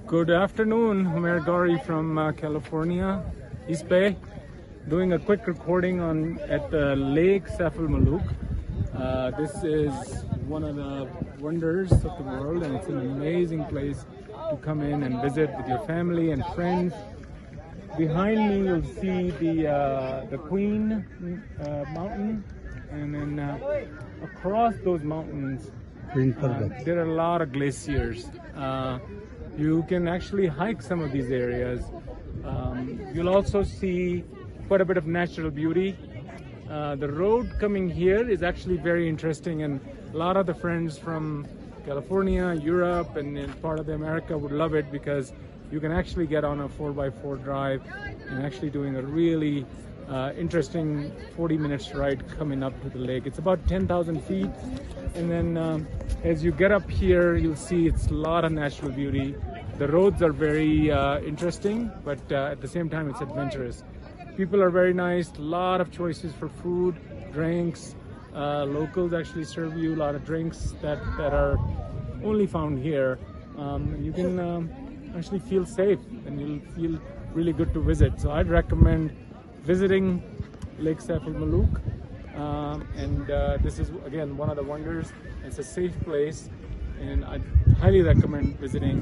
Good afternoon, Humair Ghauri from California, East Bay, doing a quick recording at the lake Saiful Muluk. This is one of the wonders of the world, and it's an amazing place to come in and visit with your family and friends. Behind me you'll see the Queen mountain, and then across those mountains there are a lot of glaciers. You can actually hike some of these areas. You'll also see quite a bit of natural beauty. The road coming here is actually very interesting, and a lot of the friends from California, Europe, and part of America would love it, because you can actually get on a 4x4 drive and actually doing a really interesting 40 minutes ride coming up to the lake. It's about 10,000 feet, and then as you get up here you'll see it's a lot of natural beauty. The roads are very interesting, but at the same time it's adventurous. People are very nice, a lot of choices for food, drinks. Locals actually serve you a lot of drinks that are only found here. You can actually feel safe, and you'll feel really good to visit. So I'd recommend visiting Lake Saiful Muluk, and this is again one of the wonders. It's a safe place, and I highly recommend visiting.